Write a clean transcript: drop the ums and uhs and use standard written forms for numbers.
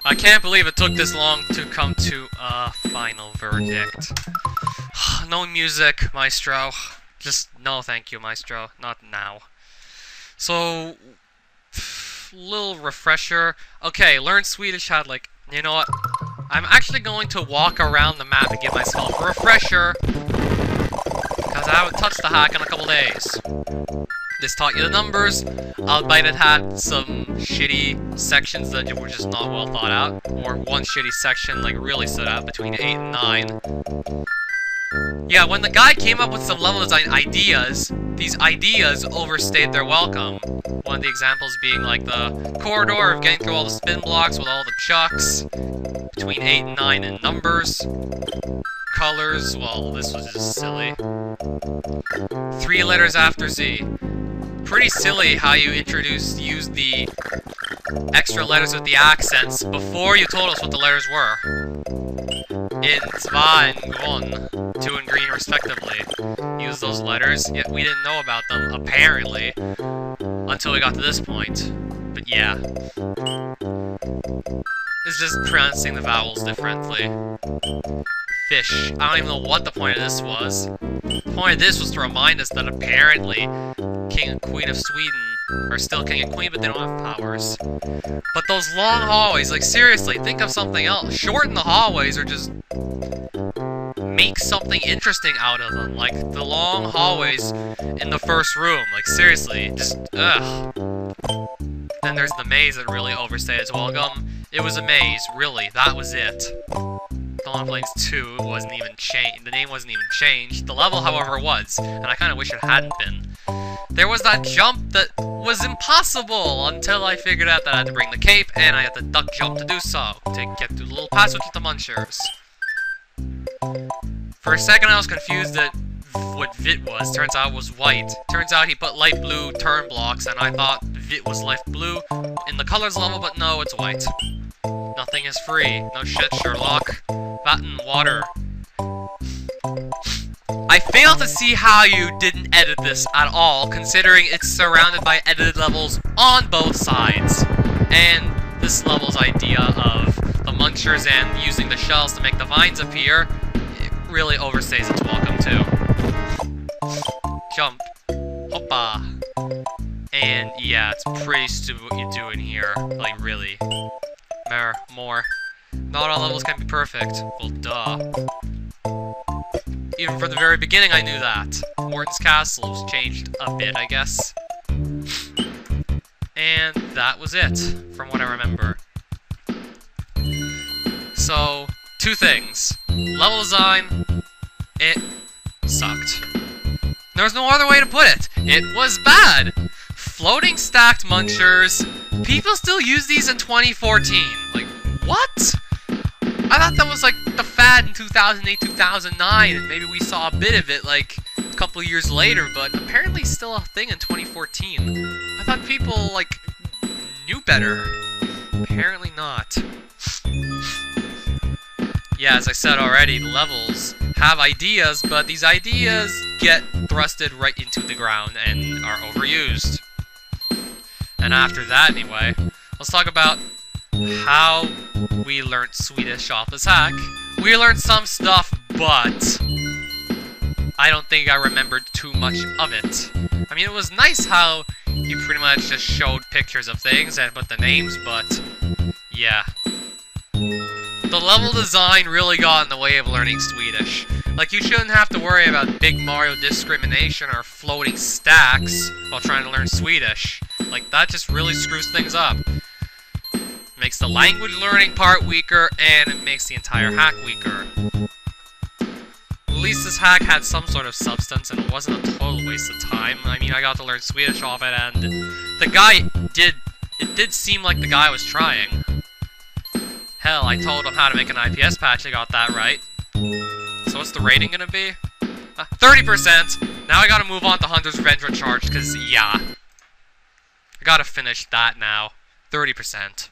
I can't believe it took this long to come to a final verdict. No music, Maestro. Just no thank you, Maestro. Not now. So, little refresher. Okay, Learn Swedish had like, you know what? I'm actually going to walk around the map and give myself a refresher, because I haven't touched the hack in a couple days. This taught you the numbers, albeit it had some shitty sections that were just not well thought out, or one shitty section like really stood out between 8 and 9. Yeah, when the guy came up with some level design ideas, these ideas overstayed their welcome. One of the examples being like the corridor of getting through all the spin blocks with all the chucks, between 8 and 9 in numbers. Colors, well, this was just silly. 3 letters after Z. Pretty silly how you used the extra letters with the accents before you told us what the letters were. In Zwa and Gon, 2 and green respectively, use those letters, yet we didn't know about them, apparently, until we got to this point. But yeah. It's just pronouncing the vowels differently. Fish. I don't even know what the point of this was. The point of this was to remind us that apparently King and Queen of Sweden are still King and Queen, but they don't have powers. But those long hallways, like seriously, think of something else. Shorten the hallways or just make something interesting out of them. Like the long hallways in the first room. Like seriously, just ugh. Then there's the maze that really overstayed its welcome. It was a maze, really, that was it. Dawn of Plains 2 wasn't even changed. The name wasn't even changed. The level, however, was, and I kind of wish it hadn't been. There was that jump that was impossible until I figured out that I had to bring the cape and I had to duck jump to do so to get through the little passage with the munchers. For a second, I was confused at what Vit was. Turns out it was white. Turns out he put light blue turn blocks, and I thought Vit was light blue in the colors level, but no, it's white. Nothing is free. No shit, Sherlock. That and water. I fail to see how you didn't edit this at all, considering it's surrounded by edited levels on both sides. And this level's idea of the munchers and using the shells to make the vines appear, it really overstays its welcome too. Jump. Hoppa. And yeah, it's pretty stupid what you do in here. Like, really. More. Not all levels can be perfect. Well, duh. Even from the very beginning I knew that. Morton's Castle was changed a bit, I guess. And that was it, from what I remember. So, 2 things. Level design, it sucked. There's no other way to put it. It was bad. Floating stacked munchers. People still use these in 2014. Like, what? I thought that was like the fad in 2008, 2009, and maybe we saw a bit of it like a couple years later, but apparently still a thing in 2014. I thought people, like, knew better. Apparently not. Yeah, as I said already, the levels have ideas, but these ideas get thrusted right into the ground and are overused. And after that, anyway, let's talk about how we learned Swedish off this hack. We learned some stuff, but I don't think I remembered too much of it. I mean, it was nice how you pretty much just showed pictures of things and put the names, but yeah. The level design really got in the way of learning Swedish. Like, you shouldn't have to worry about Big Mario discrimination or floating stacks while trying to learn Swedish. Like, that just really screws things up. It makes the language learning part weaker, and it makes the entire hack weaker. At least this hack had some sort of substance, and it wasn't a total waste of time. I mean, I got to learn Swedish off it, and the guy it did seem like the guy was trying. Hell, I told him how to make an IPS patch, I got that right. So what's the rating gonna be? 30%! Now I gotta move on to Hunter's Revenge Recharge, cause yeah. I gotta finish that now. 30%.